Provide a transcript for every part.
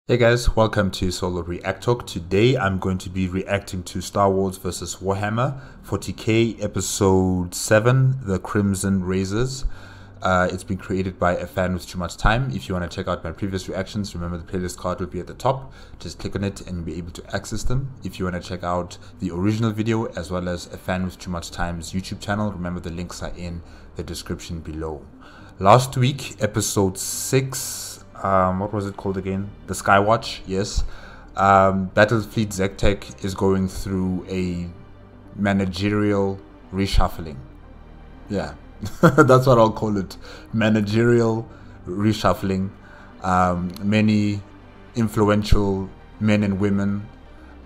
Hey guys, welcome to Solo ReacTalk. Today I'm going to be reacting to Star Wars vs. Warhammer 40K Episode 7, The Crimson Razors. It's been created by AFanWithTooMuchTime. If you want to check out my previous reactions, remember the playlist card will be at the top. Just click on it and you'll be able to access them. If you want to check out the original video as well as AFanWithTooMuchTime's YouTube channel, remember the links are in the description below. Last week, Episode 6... what was it called again? The Skywatch, yes. Battlefleet Zectech is going through a managerial reshuffling. Yeah, that's what I'll call it. Managerial reshuffling. Many influential men and women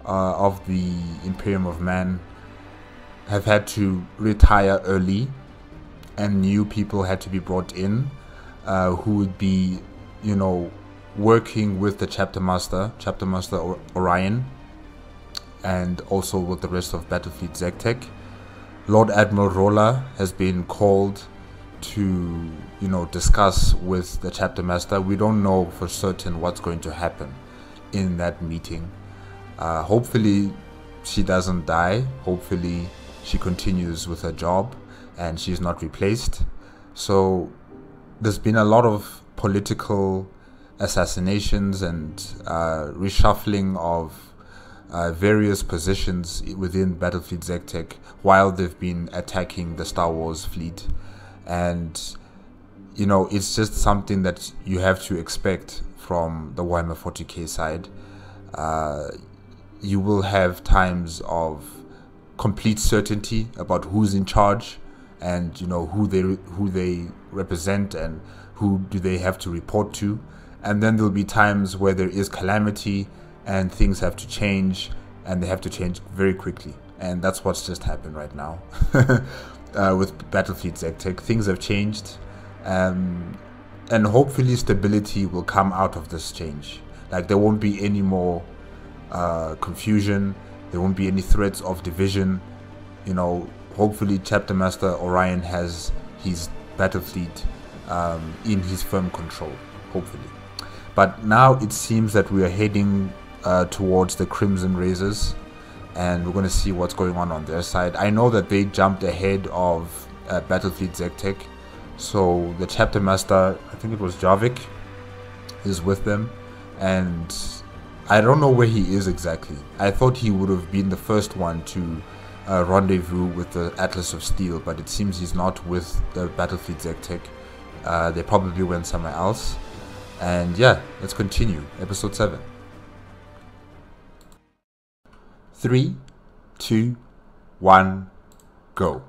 of the Imperium of Man have had to retire early, and new people had to be brought in who would be, you know, working with the Chapter Master Orion, and also with the rest of Battlefleet Zectech. Lord Admiral Rolla has been called to, you know, discuss with the Chapter Master. We don't know for certain what's going to happen in that meeting. Hopefully she doesn't die. Hopefully she continues with her job and she's not replaced. So there's been a lot of political assassinations and reshuffling of various positions within Battlefleet Zectech while they've been attacking the Star Wars fleet. And, you know, it's just something that you have to expect from the Warhammer 40K side. You will have times of complete certainty about who's in charge and, you know, who they represent and who do they have to report to. And then there'll be times where there is calamity and things have to change, and they have to change very quickly. And that's what's just happened right now with Battlefleet Zectech. Things have changed, and hopefully stability will come out of this change. Like, there won't be any more confusion, there won't be any threats of division. You know, hopefully Chapter Master Orion has his Battlefleet in his firm control, hopefully. But now it seems that we are heading towards the Crimson Razors, and we're going to see what's going on their side. I know that they jumped ahead of Battlefleet Zectech, so the Chapter Master, I think it was Javik, is with them, and I don't know where he is exactly. I thought he would have been the first one to rendezvous with the Atlas of Steel, but it seems he's not with the Battlefleet Zectech. They probably went somewhere else. And yeah, let's continue. Episode 7. 3, 2, 1, go.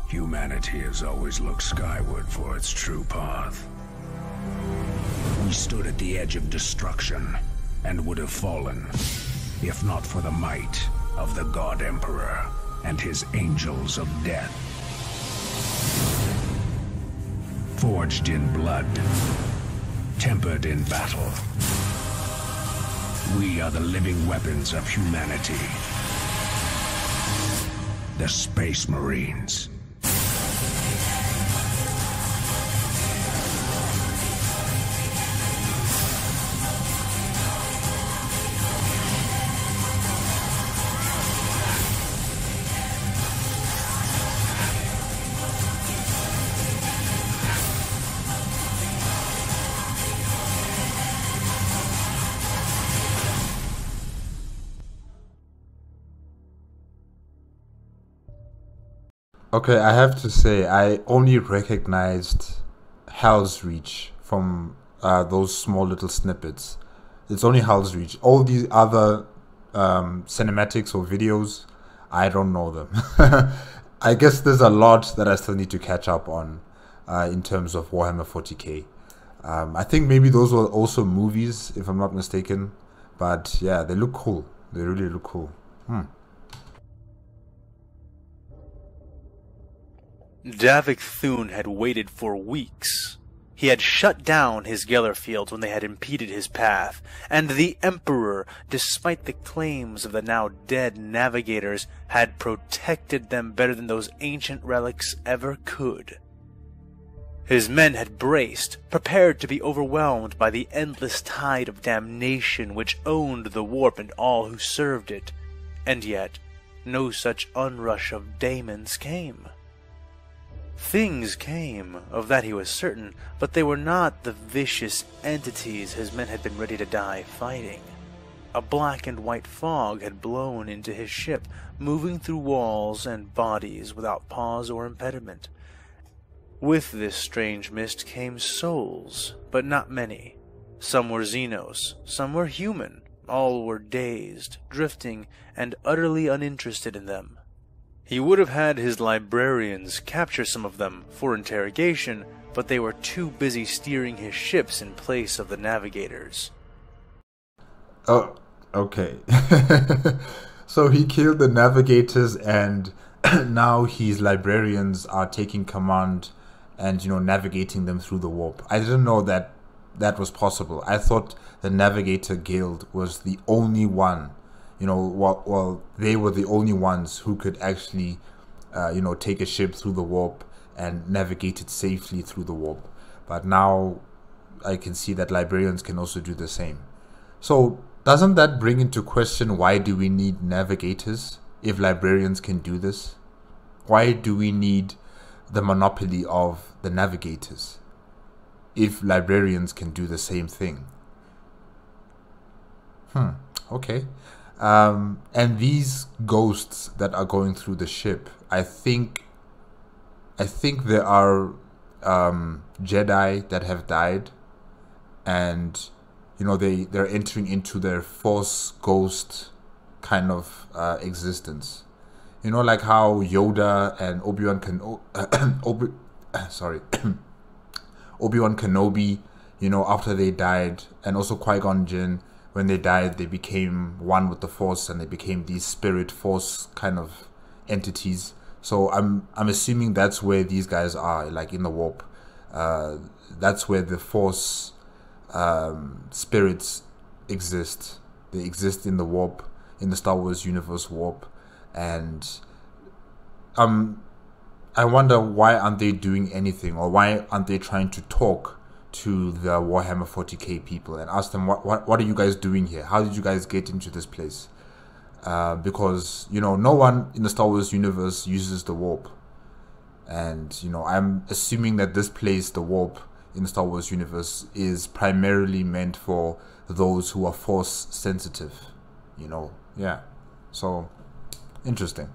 Humanity has always looked skyward for its true path. We stood at the edge of destruction and would have fallen if not for the might of the God Emperor and his angels of death. Forged in blood, tempered in battle, we are the living weapons of humanity. The Space Marines. Okay, I have to say, I only recognized Hell's Reach from those small little snippets. It's only Hell's Reach. All these other cinematics or videos, I don't know them. I guess there's a lot that I still need to catch up on in terms of Warhammer 40K. I think maybe those were also movies, if I'm not mistaken. But yeah, they look cool. They really look cool. Davik Thune had waited for weeks. He had shut down his Geller fields when they had impeded his path, and the Emperor, despite the claims of the now dead navigators, had protected them better than those ancient relics ever could. His men had braced, prepared to be overwhelmed by the endless tide of damnation which owned the warp and all who served it, and yet no such onrush of daemons came. Things came, of that he was certain, but they were not the vicious entities his men had been ready to die fighting. A black and white fog had blown into his ship, moving through walls and bodies without pause or impediment. With this strange mist came souls, but not many. Some were Xenos, some were human, all were dazed, drifting, and utterly uninterested in them. He would have had his librarians capture some of them for interrogation, but they were too busy steering his ships in place of the navigators. Oh, okay. So he killed the navigators, and now his librarians are taking command and, navigating them through the warp. I didn't know that that was possible. I thought the Navigator Guild was the only one, well, they were the only ones who could actually, take a ship through the warp and navigate it safely through the warp. But now I can see that librarians can also do the same. So doesn't that bring into question, why do we need navigators if librarians can do this? Why do we need the monopoly of the navigators if librarians can do the same thing? Okay. And these ghosts that are going through the ship, I think there are Jedi that have died, and they're entering into their Force ghost kind of existence. Like how Yoda and Obi-Wan Obi-Wan Kenobi, after they died, and also Qui-Gon Jinn, when they died, they became one with the Force, and they became these spirit Force kind of entities. So I'm assuming that's where these guys are, like in the warp. That's where the Force spirits exist. They exist in the warp, in the Star Wars universe warp, and I wonder, why aren't they doing anything, or why aren't they trying to talk to the Warhammer 40K people and ask them, what are you guys doing here? How did you guys get into this place? Because no one in the Star Wars universe uses the warp, and I'm assuming that this place, the warp in the Star Wars universe, is primarily meant for those who are Force sensitive. Yeah. So interesting.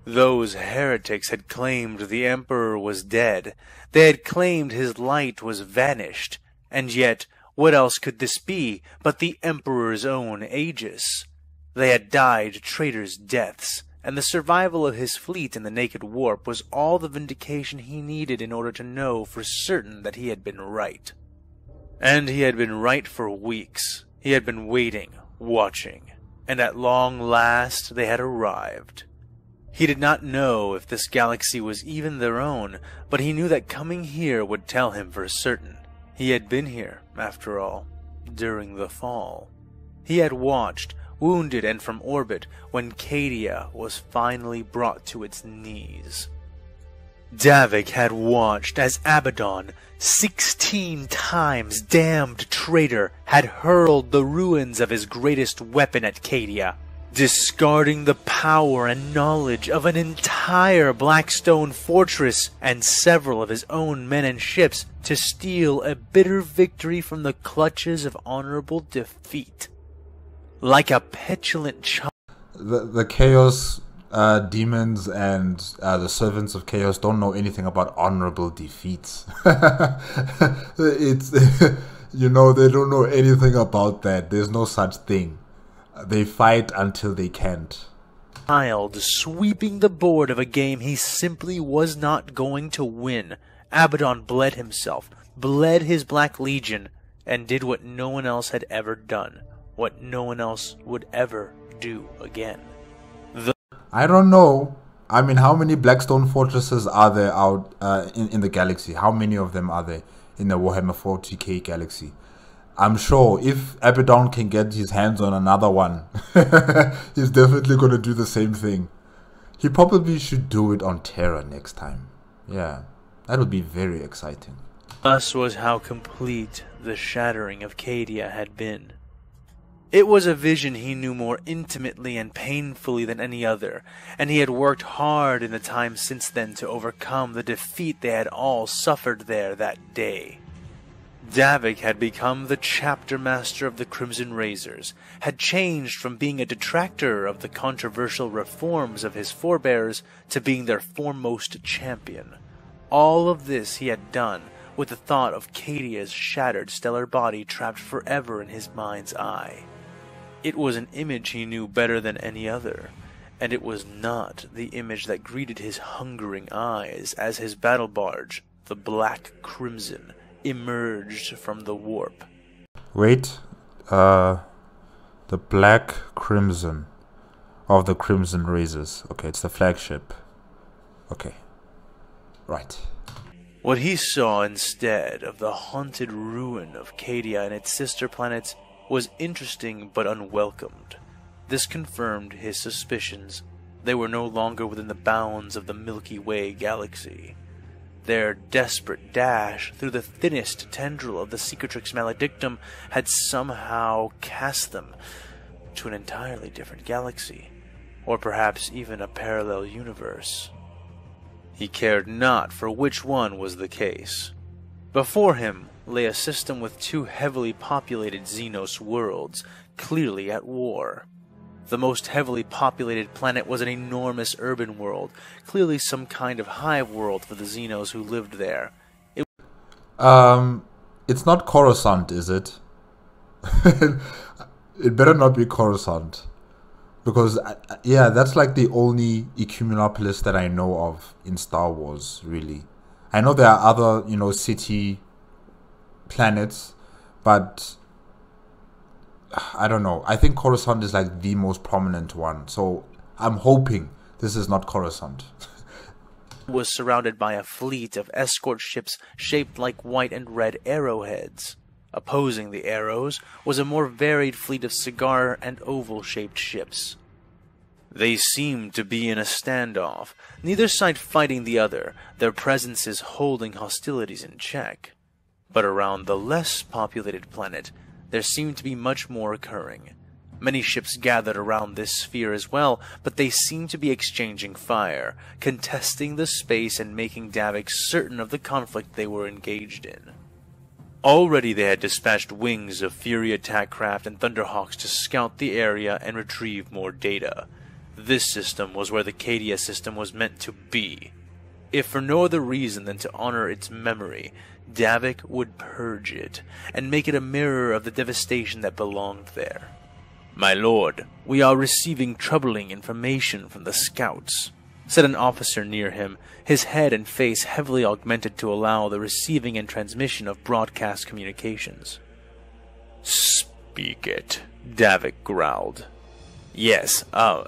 Those heretics had claimed the Emperor was dead. They had claimed his light was vanished. And yet, what else could this be but the Emperor's own Aegis? They had died traitors' deaths, and the survival of his fleet in the naked warp was all the vindication he needed in order to know for certain that he had been right. And he had been right for weeks. He had been waiting, watching, and at long last they had arrived. He did not know if this galaxy was even their own, but he knew that coming here would tell him for certain. He had been here, after all, during the fall. He had watched, wounded and from orbit, when Cadia was finally brought to its knees. Davik had watched as Abaddon, 16 times damned traitor, had hurled the ruins of his greatest weapon at Cadia, discarding the power and knowledge of an entire Blackstone fortress and several of his own men and ships to steal a bitter victory from the clutches of honorable defeat. Like a petulant child. The Chaos demons and the servants of Chaos don't know anything about honorable defeats. It's they don't know anything about that. There's no such thing. They fight until they can't. Child sweeping the board of a game he simply was not going to win. Abaddon bled himself, bled his Black Legion, and did what no one else had ever done, what no one else would ever do again. I don't know I mean, how many Blackstone fortresses are there out in the galaxy? How many of them are there in the Warhammer 40K galaxy? I'm sure if Abaddon can get his hands on another one, he's definitely going to do the same thing. He probably should do it on Terra next time. Yeah, that would be very exciting. Thus was how complete the shattering of Cadia had been. It was a vision he knew more intimately and painfully than any other, and he had worked hard in the time since then to overcome the defeat they had all suffered there that day. Davik had become the chapter master of the Crimson Razors, had changed from being a detractor of the controversial reforms of his forebears to being their foremost champion. All of this he had done with the thought of Cadia's shattered stellar body trapped forever in his mind's eye. It was an image he knew better than any other, and it was not the image that greeted his hungering eyes as his battle barge, the Black Crimson, emerged from the warp. Wait, the Black Crimson of the Crimson Razors. Okay, it's the flagship. Okay, right. What he saw instead of the haunted ruin of Cadia and its sister planets was interesting but unwelcomed. This confirmed his suspicions. They were no longer within the bounds of the Milky Way galaxy. Their desperate dash through the thinnest tendril of the Cicatrix Maledictum had somehow cast them to an entirely different galaxy, or perhaps even a parallel universe. He cared not for which one was the case. Before him lay a system with two heavily populated Xenos worlds, clearly at war. The most heavily populated planet was an enormous urban world, clearly some kind of hive world for the Xenos who lived there. It's not Coruscant, is it? It better not be Coruscant. Because, yeah, that's like the only Ecumenopolis that I know of in Star Wars, really. I know there are other, city planets, but I don't know. I think Coruscant is like the most prominent one. So I'm hoping this is not Coruscant. Was surrounded by a fleet of escort ships shaped like white and red arrowheads. Opposing the arrows was a more varied fleet of cigar and oval-shaped ships. They seemed to be in a standoff, neither side fighting the other, their presences holding hostilities in check. But around the less populated planet, there seemed to be much more occurring. Many ships gathered around this sphere as well, but they seemed to be exchanging fire, contesting the space and making Davik certain of the conflict they were engaged in. Already they had dispatched wings of Fury attack craft and Thunderhawks to scout the area and retrieve more data. This system was where the Cadia system was meant to be. If for no other reason than to honor its memory, Davik would purge it, and make it a mirror of the devastation that belonged there. "My lord, we are receiving troubling information from the scouts," said an officer near him, his head and face heavily augmented to allow the receiving and transmission of broadcast communications. "Speak it," Davik growled. "Yes,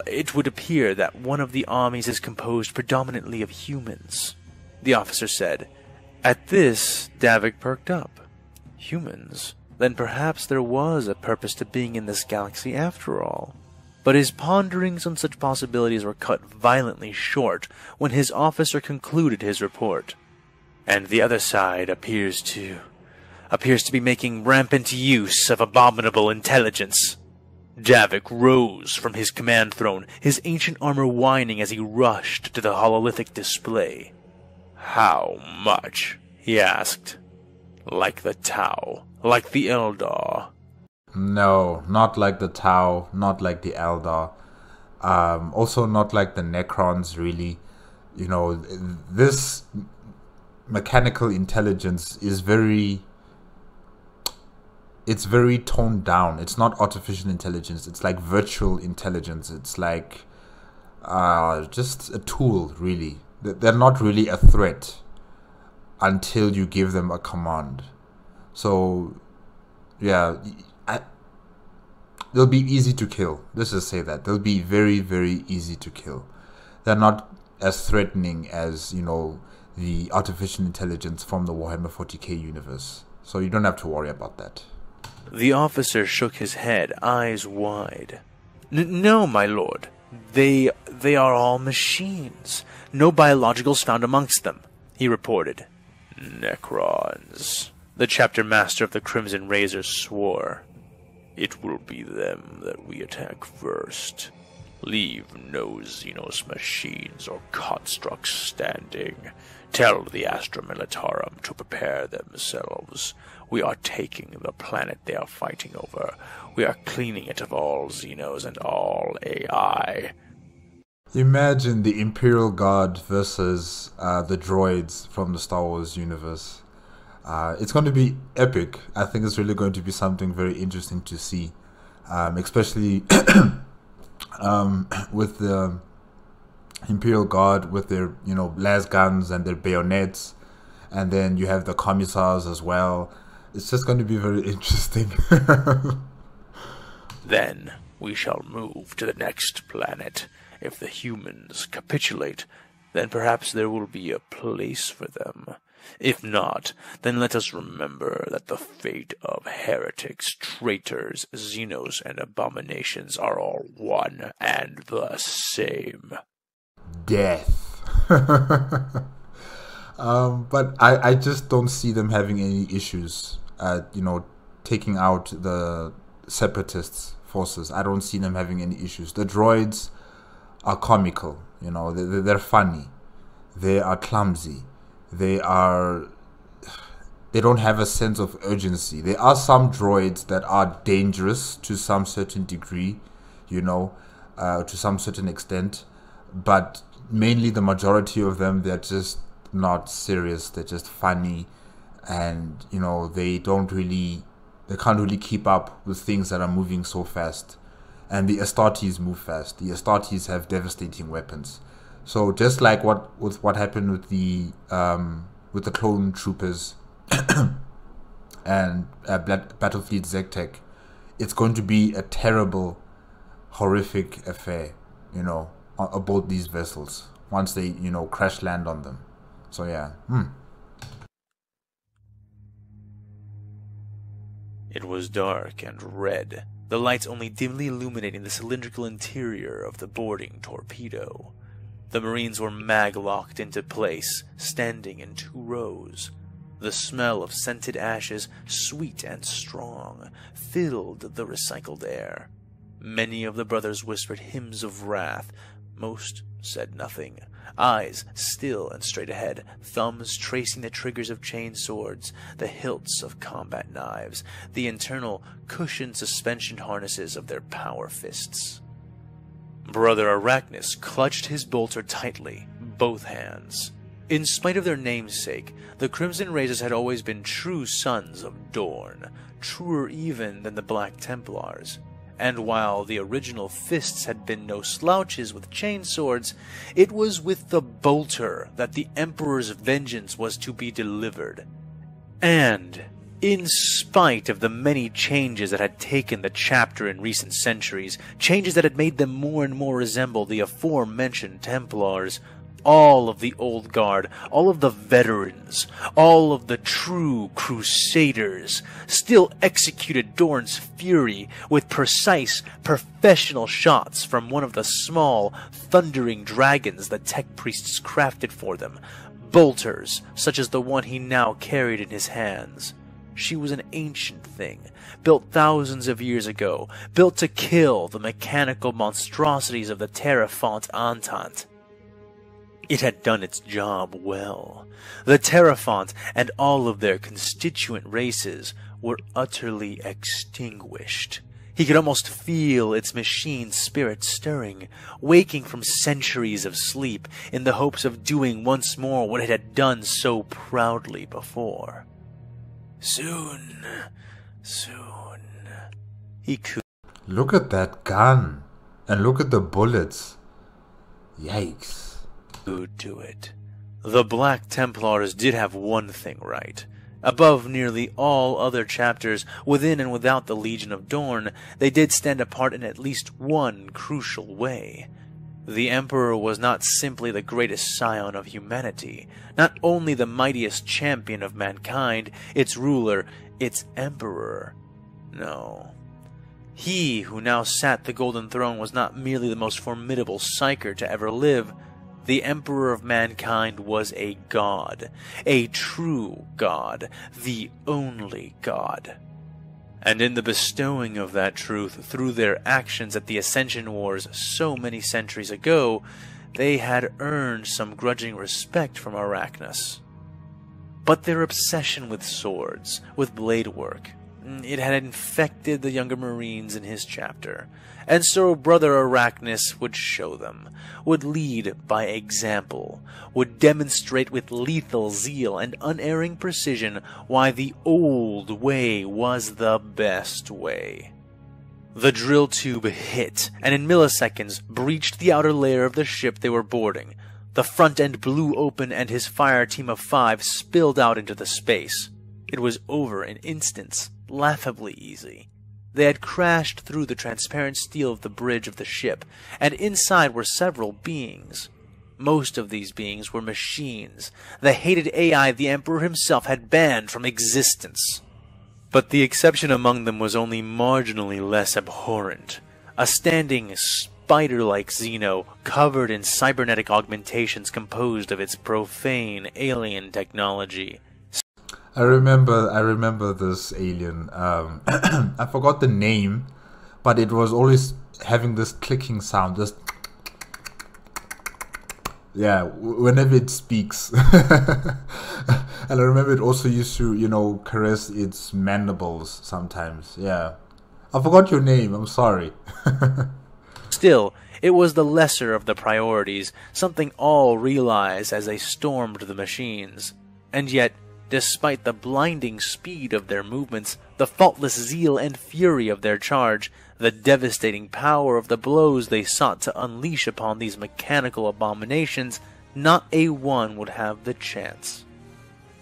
it would appear that one of the armies is composed predominantly of humans," the officer said. At this, Davik perked up. Humans? Then perhaps there was a purpose to being in this galaxy after all. But his ponderings on such possibilities were cut violently short when his officer concluded his report. "And the other side appears to be making rampant use of abominable intelligence." Davik rose from his command throne, his ancient armor whining as he rushed to the hololithic display. "How much?" he asked. "Like the Tau, like the Eldar." No, not like the Tau, not like the Eldar. Also not like the Necrons, really. This mechanical intelligence is very toned down. It's not artificial intelligence. It's like virtual intelligence. It's like just a tool, really. They're not really a threat until you give them a command. So, yeah, they'll be easy to kill. Let's just say that. They'll be very, very easy to kill. They're not as threatening as, you know, the artificial intelligence from the Warhammer 40K universe. So you don't have to worry about that. The officer shook his head, eyes wide. No, my lord. They are all machines. No biologicals found amongst them, he reported. Necrons. The chapter master of the Crimson Razors swore. It will be them that we attack first. Leave no Xenos machines or constructs standing. Tell the Astra Militarum to prepare themselves. We are taking the planet they are fighting over. We are cleaning it of all Xenos and all AI. Imagine the Imperial Guard versus the droids from the Star Wars universe. It's going to be epic. I think it's really going to be something very interesting to see, especially with the Imperial Guard with their, you know, las guns and their bayonets, and then you have the commissars as well. It's just going to be very interesting. Then we shall move to the next planet. If the humans capitulate, then perhaps there will be a place for them. If not, then let us remember that the fate of heretics, traitors, Xenos, and abominations are all one and the same. Death. But I just don't see them having any issues, you know, taking out the separatist forces. I don't see them having any issues. The droids are comical, you know, they're funny. They are clumsy. They don't have a sense of urgency. There are some droids that are dangerous to some certain degree, you know, to some certain extent, but mainly the majority of them, they're just not serious. They're just funny, and, you know, they can't really keep up with things that are moving so fast. And the Astartes move fast. The Astartes have devastating weapons. So just like what happened with the clone troopers and Battlefleet Zectec, it's going to be a terrible, horrific affair, you know, aboard these vessels once they, you know, crash land on them. So yeah. It was dark and red, the lights only dimly illuminating the cylindrical interior of the boarding torpedo. The Marines were mag-locked into place, standing in 2 rows. The smell of scented ashes, sweet and strong, filled the recycled air. Many of the brothers whispered hymns of wrath. Most said nothing, eyes still and straight ahead, thumbs tracing the triggers of chain swords, the hilts of combat knives, the internal cushioned suspension harnesses of their power fists. Brother Arachnus clutched his bolter tightly, both hands. In spite of their namesake, the Crimson Razors had always been true sons of Dorn, truer even than the Black Templars. And while the original fists had been no slouches with chainswords, it was with the bolter that the Emperor's vengeance was to be delivered. And, in spite of the many changes that had taken the chapter in recent centuries, changes that had made them more and more resemble the aforementioned Templars, all of the old guard, all of the veterans, all of the true crusaders still executed Dorn's fury with precise, professional shots from one of the small, thundering dragons the tech priests crafted for them, bolters such as the one he now carried in his hands. She was an ancient thing, built thousands of years ago, built to kill the mechanical monstrosities of the Terrafont Entente. It had done its job well. The Terrafont and all of their constituent races were utterly extinguished. He could almost feel its machine spirit stirring, waking from centuries of sleep in the hopes of doing once more what it had done so proudly before. Soon, he could. Look at that gun, and look at the bullets. Yikes. Could do it. The Black Templars did have one thing right. Above nearly all other chapters, within and without the Legion of Dorn, they did stand apart in at least one crucial way. The Emperor was not simply the greatest scion of humanity, not only the mightiest champion of mankind, its ruler, its emperor. No. He who now sat the golden throne was not merely the most formidable psyker to ever live. The Emperor of mankind was a god, a true god, the only god. And in the bestowing of that truth through their actions at the Ascension Wars so many centuries ago, they had earned some grudging respect from Arachnus. But their obsession with swords, with blade work, it had infected the younger Marines in his chapter, and so Brother Arachnus would show them, would lead by example, would demonstrate with lethal zeal and unerring precision why the old way was the best way. The drill tube hit, and in milliseconds breached the outer layer of the ship they were boarding. The front end blew open and his fire team of 5 spilled out into the space. It was over in instants, laughably easy. They had crashed through the transparent steel of the bridge of the ship, and inside were several beings. Most of these beings were machines, the hated AI the Emperor himself had banned from existence. But the exception among them was only marginally less abhorrent. A standing, spider-like Xeno, covered in cybernetic augmentations composed of its profane alien technology. I remember this alien. I forgot the name, but it was always having this clicking sound. Just yeah, whenever it speaks. And I remember it also used to, caress its mandibles sometimes. Yeah, I forgot your name. I'm sorry. Still, it was the lesser of the priorities, something all realized as they stormed the machines. And yet, despite the blinding speed of their movements, the faultless zeal and fury of their charge, the devastating power of the blows they sought to unleash upon these mechanical abominations, not a one would have the chance.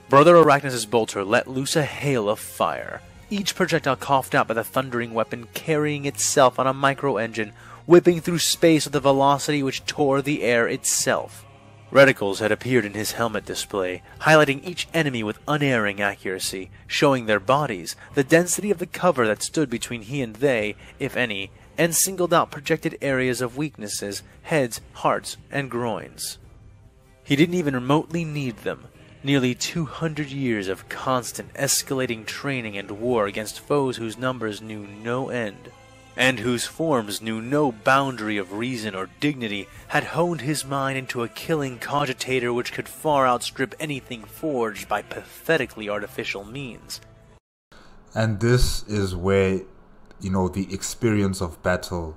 Brother Arachnus' bolter let loose a hail of fire, each projectile coughed out by the thundering weapon carrying itself on a micro-engine, whipping through space with a velocity which tore the air itself. Reticles had appeared in his helmet display, highlighting each enemy with unerring accuracy, showing their bodies, the density of the cover that stood between he and they, if any, and singled out projected areas of weaknesses, heads, hearts, and groins. He didn't even remotely need them. Nearly 200 years of constant, escalating training and war against foes whose numbers knew no end, and whose forms knew no boundary of reason or dignity, had honed his mind into a killing cogitator which could far outstrip anything forged by pathetically artificial means. And this is where, the experience of battle,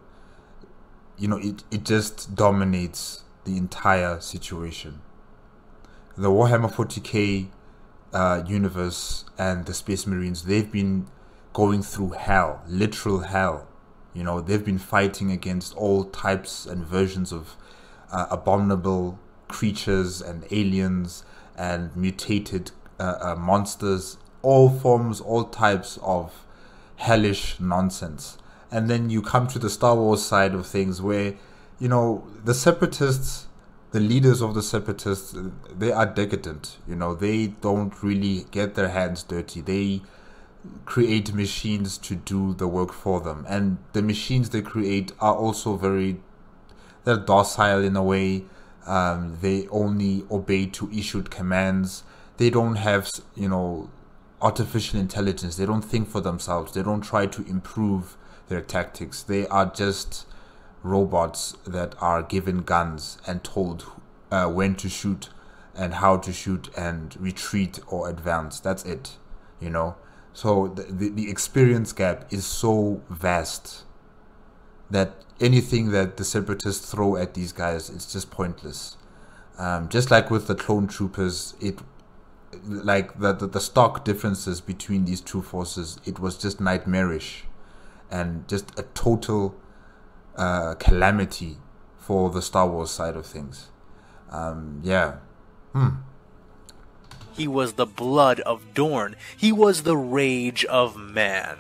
it just dominates the entire situation. The Warhammer 40K universe and the Space Marines, they've been going through hell, literal hell. They've been fighting against all types and versions of abominable creatures and aliens and mutated monsters, all forms, all types of hellish nonsense. And then you come to the Star Wars side of things where, the Separatists, the leaders of the Separatists, they are decadent. They don't really get their hands dirty. They create machines to do the work for them, and the machines they create are also they're docile in a way. They only obey to issued commands. They don't have artificial intelligence. They don't think for themselves. They don't try to improve their tactics. They are just robots that are given guns and told when to shoot and how to shoot and retreat or advance. That's it. So the experience gap is so vast that anything that the Separatists throw at these guys, it's just pointless. Just like with the clone troopers, the stock differences between these two forces, it was just nightmarish and just a total calamity for the Star Wars side of things. He was the blood of Dorn. He was the rage of man.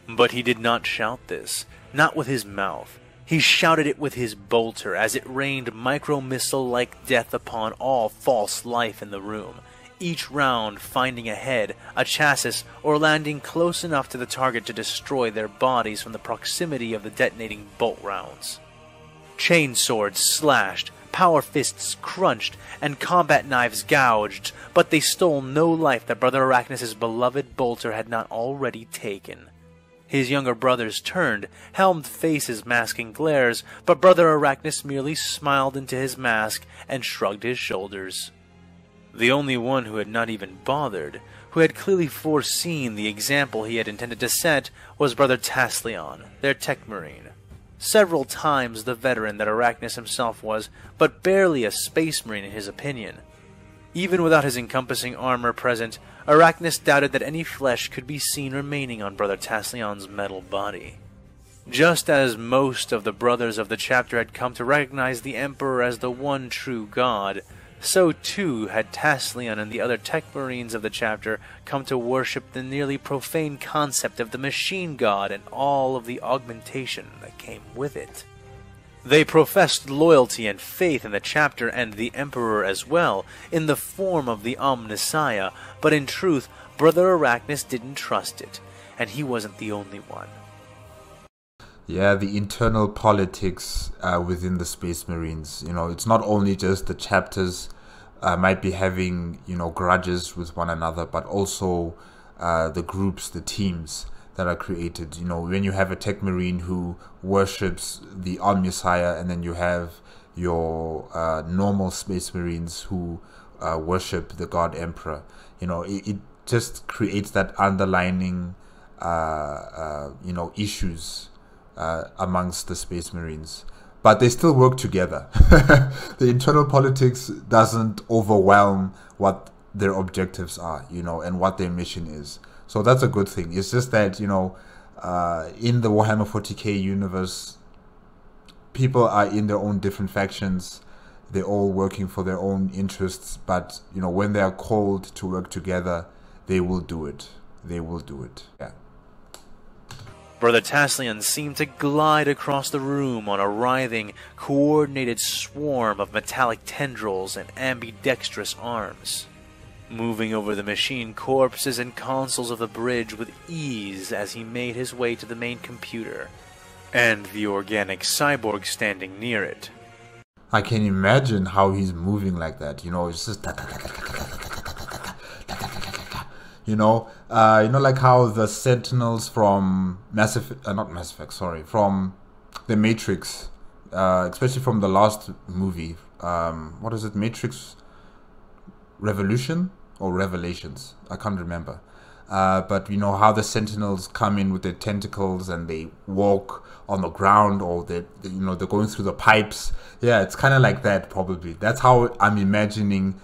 But he did not shout this, not with his mouth. He shouted it with his bolter as it rained micro-missile-like death upon all false life in the room, each round finding a head, a chassis, or landing close enough to the target to destroy their bodies from the proximity of the detonating bolt rounds. Chain swords slashed, power fists crunched, and combat knives gouged, but they stole no life that Brother Arachnus' beloved bolter had not already taken. His younger brothers turned, helmed faces masking glares, but Brother Arachnus merely smiled into his mask and shrugged his shoulders. The only one who had not even bothered, who had clearly foreseen the example he had intended to set, was Brother Taslion, their tech marine. Several times the veteran that Arachnus himself was, but barely a space marine in his opinion. Even without his encompassing armor present, Arachnus doubted that any flesh could be seen remaining on Brother Taslion's metal body. Just as most of the brothers of the chapter had come to recognize the Emperor as the one true god, so too had Taslion and the other tech marines of the chapter come to worship the nearly profane concept of the machine god and all of the augmentation that came with it. They professed loyalty and faith in the chapter and the Emperor as well, in the form of the Omnissiah, but in truth, Brother Arachnus didn't trust it, and he wasn't the only one. Yeah, the internal politics within the Space Marines. It's not only just the chapters might be having, grudges with one another, but also the groups, the teams that are created. When you have a tech marine who worships the Omnissiah, and then you have your normal Space Marines who worship the God Emperor, it just creates that underlining, issues amongst the Space Marines. But they still work together. The internal politics doesn't overwhelm what their objectives are, and what their mission is. So that's a good thing. It's just that, in the Warhammer 40K universe, people are in their own different factions. They're all working for their own interests. But, when they are called to work together, they will do it. They will do it. Yeah. Brother Taslion seemed to glide across the room on a writhing, coordinated swarm of metallic tendrils and ambidextrous arms, moving over the machine corpses and consoles of the bridge with ease as he made his way to the main computer, and the organic cyborg standing near it. I can imagine how he's moving like that, it's just like how the Sentinels from from the Matrix, especially from the last movie, what is it, Matrix Revolution or Revelations? I can't remember. But how the Sentinels come in with their tentacles and they walk on the ground, or they're going through the pipes. Yeah, it's kind of like that probably. That's how I'm imagining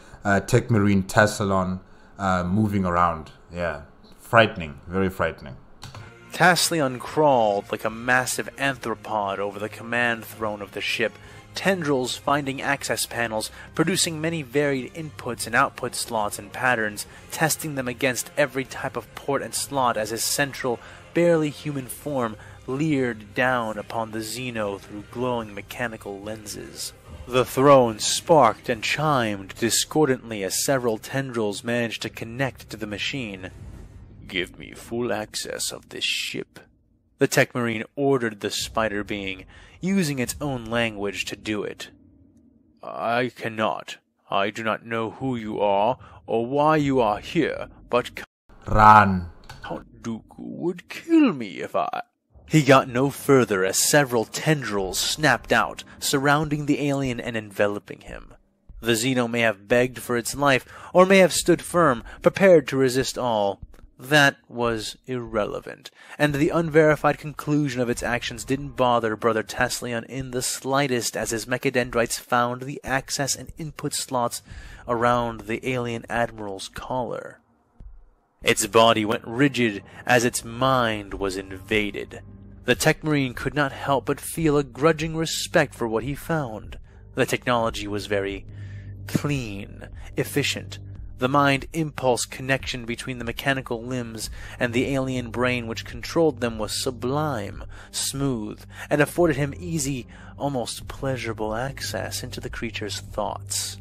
Tech Marine Taslion moving around. Yeah, frightening, very frightening. Taslion crawled like a massive anthropod over the command throne of the ship, tendrils finding access panels, producing many varied inputs and output slots and patterns, testing them against every type of port and slot as his central, barely human form leered down upon the Xeno through glowing mechanical lenses. The throne sparked and chimed discordantly as several tendrils managed to connect to the machine. "Give me full access of this ship," the tech marine ordered the spider being, using its own language to do it. "I cannot. I do not know who you are or why you are here, but run. Count Dooku would kill me if I..." He got no further as several tendrils snapped out, surrounding the alien and enveloping him. The Xeno may have begged for its life, or may have stood firm, prepared to resist all. That was irrelevant, and the unverified conclusion of its actions didn't bother Brother Taslion in the slightest as his mechadendrites found the access and input slots around the alien admiral's collar. Its body went rigid as its mind was invaded. The tech marine could not help but feel a grudging respect for what he found. The technology was very clean, efficient, The mind impulse connection between the mechanical limbs and the alien brain which controlled them was sublime, smooth, and afforded him easy, almost pleasurable access into the creature's thoughts.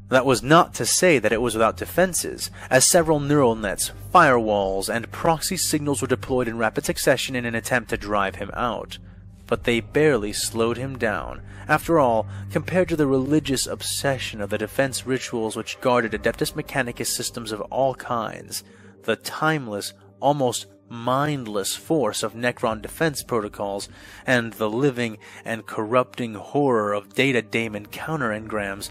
That was not to say that it was without defenses, as several neural nets, firewalls, and proxy signals were deployed in rapid succession in an attempt to drive him out. But they barely slowed him down. After all, compared to the religious obsession of the defense rituals which guarded Adeptus Mechanicus systems of all kinds, the timeless, almost mindless force of Necron defense protocols, and the living and corrupting horror of Data Daemon counter-engrams,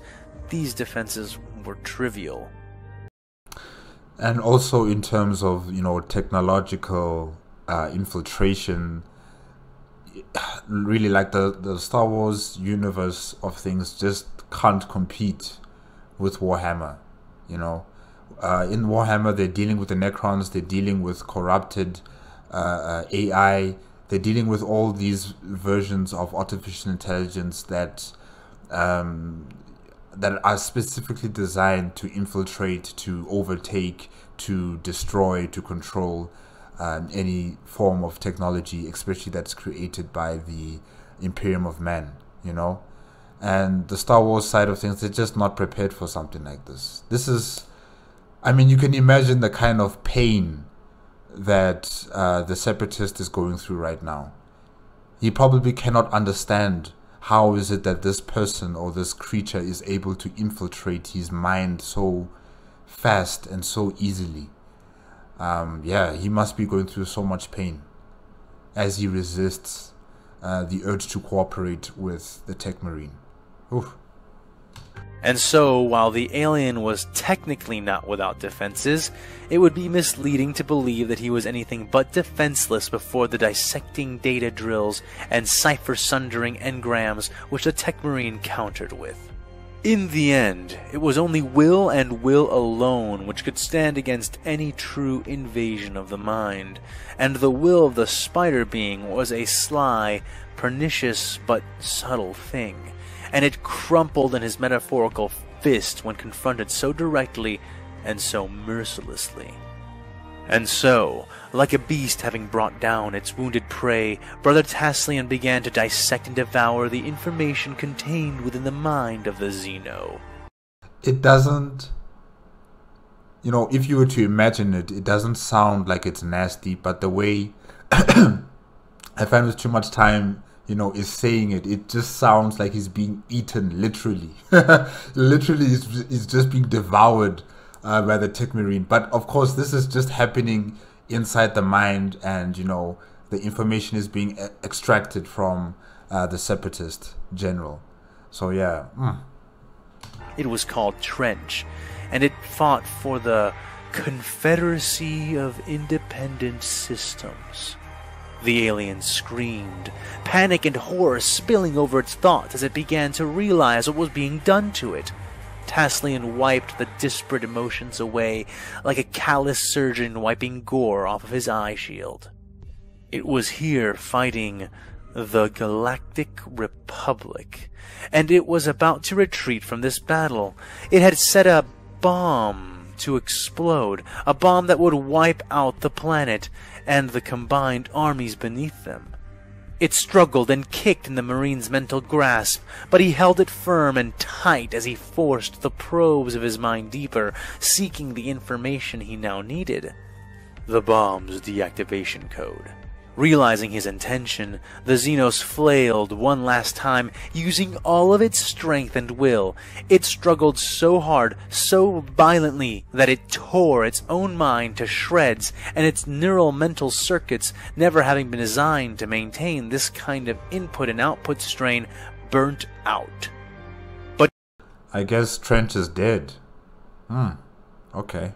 these defenses were trivial. And also in terms of, technological infiltration, really like the Star Wars universe of things just can't compete with Warhammer. In Warhammer, they're dealing with the Necrons, they're dealing with corrupted AI, they're dealing with all these versions of artificial intelligence that are specifically designed to infiltrate, to overtake, to destroy, to control any form of technology, especially that's created by the Imperium of Man, And the Star Wars side of things, they're just not prepared for something like this. This is, you can imagine the kind of pain that the Separatist is going through right now. He probably cannot understand how is it that this person or this creature is able to infiltrate his mind so fast and so easily. He must be going through so much pain as he resists the urge to cooperate with the Tech Marine. Oof. And so, while the alien was technically not without defenses, it would be misleading to believe that he was anything but defenseless before the dissecting data drills and cipher-sundering engrams which the Tech Marine countered with. In the end, it was only will and will alone which could stand against any true invasion of the mind, and the will of the spider being was a sly, pernicious, but subtle thing, and it crumpled in his metaphorical fist when confronted so directly and so mercilessly. And so, like a beast having brought down its wounded prey, Brother Taslian began to dissect and devour the information contained within the mind of the Xeno. It doesn't, if you were to imagine it, it doesn't sound like it's nasty, but the way AFanWithTooMuchTime, is saying it, it just sounds like he's being eaten, literally. Literally, he's just being devoured by the Tech Marine. But of course, this is just happening inside the mind, and the information is being extracted from the Separatist general. So yeah. It was called Trench, and it fought for the Confederacy of Independent Systems. The alien screamed, panic and horror spilling over its thoughts as it began to realize what was being done to it. Taslian wiped the disparate emotions away like a callous surgeon wiping gore off of his eye shield. It was here fighting the Galactic Republic, and it was about to retreat from this battle. It had set a bomb to explode, a bomb that would wipe out the planet and the combined armies beneath them. It struggled and kicked in the Marine's mental grasp, but he held it firm and tight as he forced the probes of his mind deeper, seeking the information he now needed. The bomb's deactivation code. Realizing his intention, the Xenos flailed one last time, using all of its strength and will. It struggled so hard, so violently, that it tore its own mind to shreds, and its neural mental circuits, never having been designed to maintain this kind of input and output strain, burnt out. But I guess Trench is dead. Okay.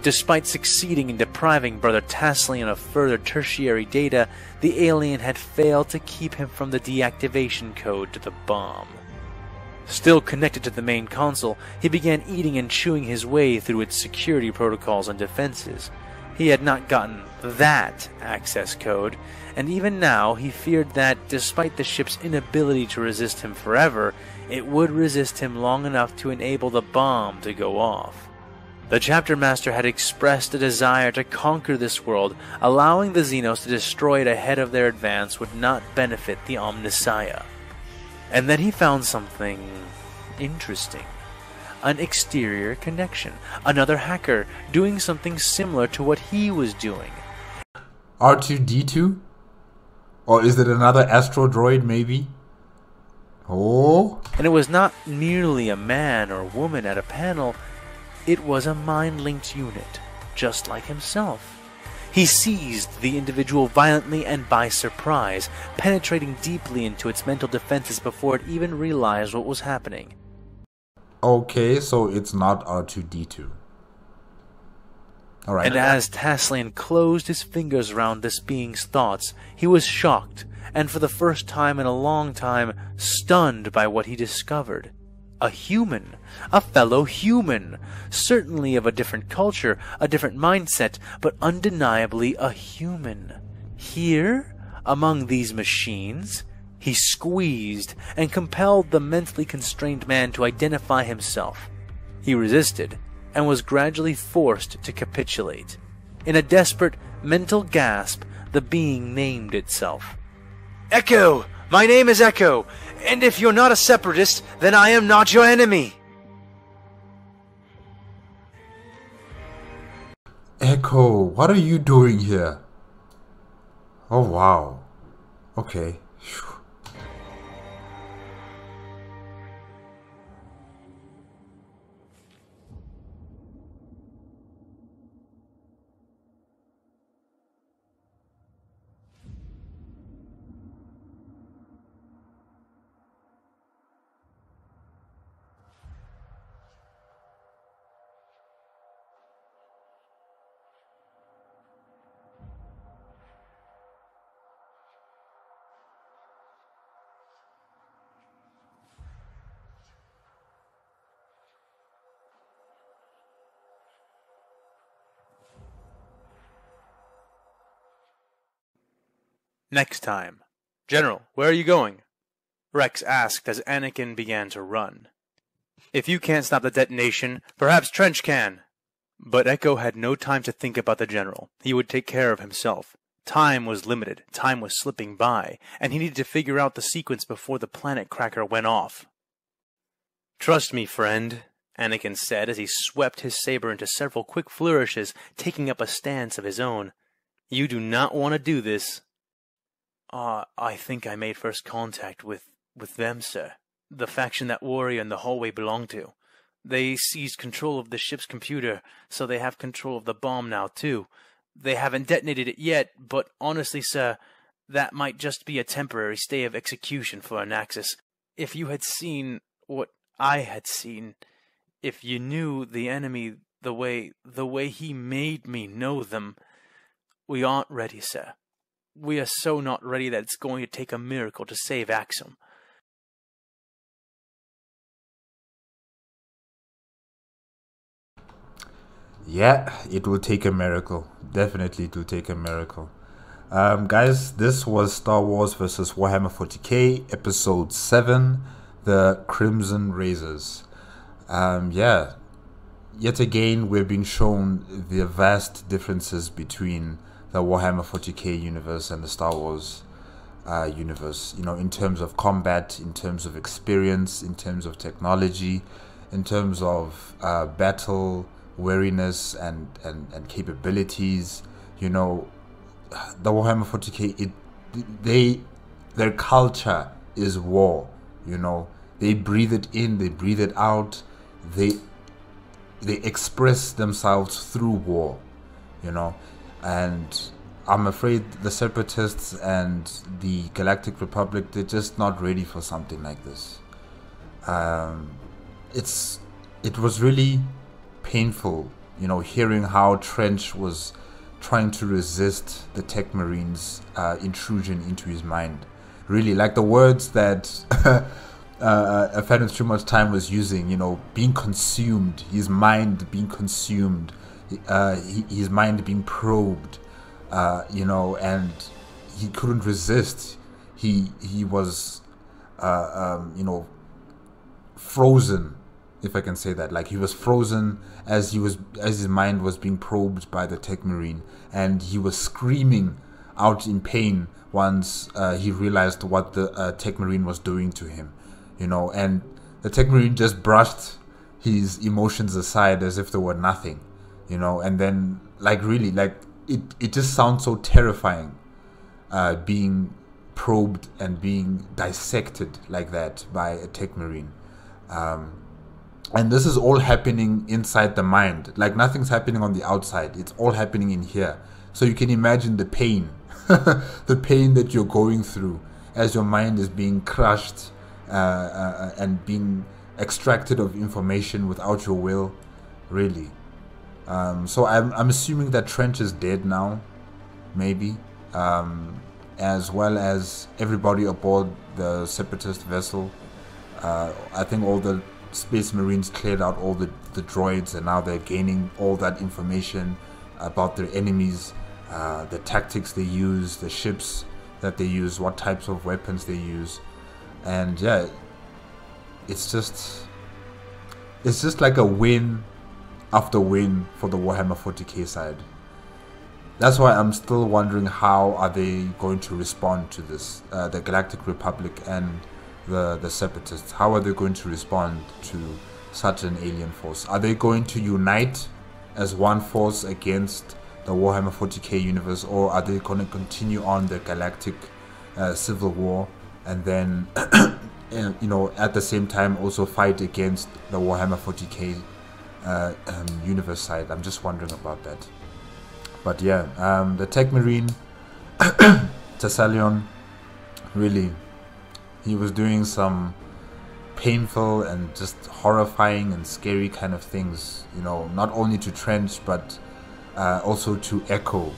Despite succeeding in depriving Brother Taslian of further tertiary data, the alien had failed to keep him from the deactivation code to the bomb. Still connected to the main console, he began eating and chewing his way through its security protocols and defenses. He had not gotten that access code, and even now he feared that, despite the ship's inability to resist him forever, it would resist him long enough to enable the bomb to go off. The chapter master had expressed a desire to conquer this world. Allowing the Xenos to destroy it ahead of their advance would not benefit the Omnissiah. And then he found something interesting. An exterior connection. Another hacker doing something similar to what he was doing. R2-D2? Or is it another astro droid, maybe? Oh. And it was not merely a man or woman at a panel. It was a mind-linked unit, just like himself. He seized the individual violently and by surprise, penetrating deeply into its mental defenses before it even realized what was happening. Okay, so it's not R2-D2. Alright. And as Taslian closed his fingers around this being's thoughts, he was shocked, and for the first time in a long time, stunned by what he discovered. A human. A fellow human. Certainly of a different culture, a different mindset, but undeniably a human. Here, among these machines, he squeezed and compelled the mentally constrained man to identify himself. He resisted, and was gradually forced to capitulate. In a desperate mental gasp, the being named itself. Echo! My name is Echo, and if you're not a separatist, then I am not your enemy! Echo, what are you doing here? Oh wow. Okay. Phew. Next time. General, where are you going? Rex asked as Anakin began to run. If you can't stop the detonation, perhaps Trench can. But Echo had no time to think about the general. He would take care of himself. Time was limited, time was slipping by, and he needed to figure out the sequence before the planet cracker went off. Trust me, friend, Anakin said as he swept his saber into several quick flourishes, taking up a stance of his own. You do not want to do this. I think I made first contact with them, sir. The faction that Warrior and the hallway belong to. They seized control of the ship's computer, so they have control of the bomb now, too. They haven't detonated it yet, but honestly, sir, that might just be a temporary stay of execution for Anaxis. If you had seen what I had seen, if you knew the enemy the way he made me know them, we aren't ready, sir. We are so not ready that it's going to take a miracle to save Axum. Yeah, it will take a miracle. Definitely it will take a miracle. Guys, this was Star Wars vs. Warhammer 40K, Episode 7, The Crimson Razors. Yeah, yet again we're being shown the vast differences between the Warhammer 40K universe and the Star Wars universe, you know, in terms of combat, in terms of experience, in terms of technology, in terms of battle wariness and capabilities. You know, the Warhammer 40K, their culture is war. You know, they breathe it in, they breathe it out, they express themselves through war, you know. And I'm afraid the Separatists and the Galactic Republic, they're just not ready for something like this. It was really painful, you know, hearing how Trench was trying to resist the Tech Marines' intrusion into his mind. Really, like the words that AFanWithTooMuchTime was using, you know, being consumed, his mind being consumed, his mind being probed, you know, and he couldn't resist. He was, you know, frozen if I can say that. Like, he was frozen as his mind was being probed by the Tech Marine, and he was screaming out in pain once he realized what the Tech Marine was doing to him, you know. And the Tech Marine just brushed his emotions aside as if there were nothing, you know. And then, like, really, like, it just sounds so terrifying, being probed and being dissected like that by a Tech Marine. And this is all happening inside the mind. Like, nothing's happening on the outside. It's all happening in here. So you can imagine the pain, the pain that you're going through as your mind is being crushed and being extracted of information without your will, really. So I'm assuming that Trench is dead now, maybe, as well as everybody aboard the Separatist vessel. I think all the Space Marines cleared out all the droids, and now they're gaining all that information about their enemies, the tactics they use, the ships that they use, what types of weapons they use. And yeah, it's just like a win after win for the Warhammer 40K side. That's why I'm still wondering, how are they going to respond to this, the Galactic Republic and the Separatists? How are they going to respond to such an alien force? Are they going to unite as one force against the Warhammer 40K universe, or are they going to continue on the galactic civil war and then you know, at the same time also fight against the Warhammer 40K universe side? I'm just wondering about that. But yeah, the Tech Marine Thessalion, really, he was doing some painful and just horrifying and scary kind of things, you know, not only to Trench but also to Echo.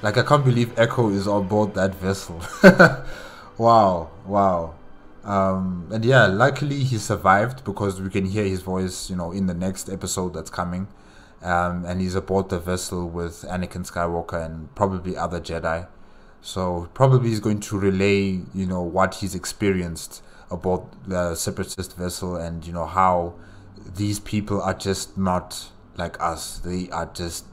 Like, I can't believe Echo is on board that vessel. Wow. And yeah, luckily he survived, because we can hear his voice, you know, in the next episode that's coming. And he's aboard the vessel with Anakin Skywalker and probably other Jedi. So probably he's going to relay, you know, what he's experienced aboard the Separatist vessel, and, you know, how these people are just not like us. They are just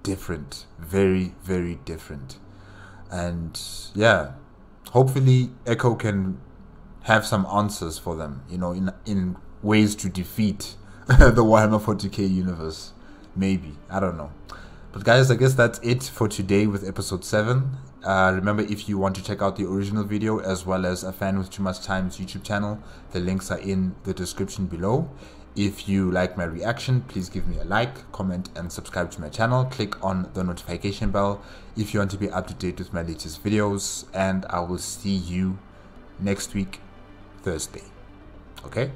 different, very, very different. And yeah, hopefully Echo can have some answers for them, you know, in ways to defeat the Warhammer 40K universe. Maybe, I don't know. But guys, I guess that's it for today with episode 7. Remember, if you want to check out the original video as well as AFanWithTooMuchTime's YouTube channel, the links are in the description below. If you like my reaction, please give me a like, comment and subscribe to my channel. Click on the notification bell if you want to be up to date with my latest videos, and I will see you next week, Thursday. Okay?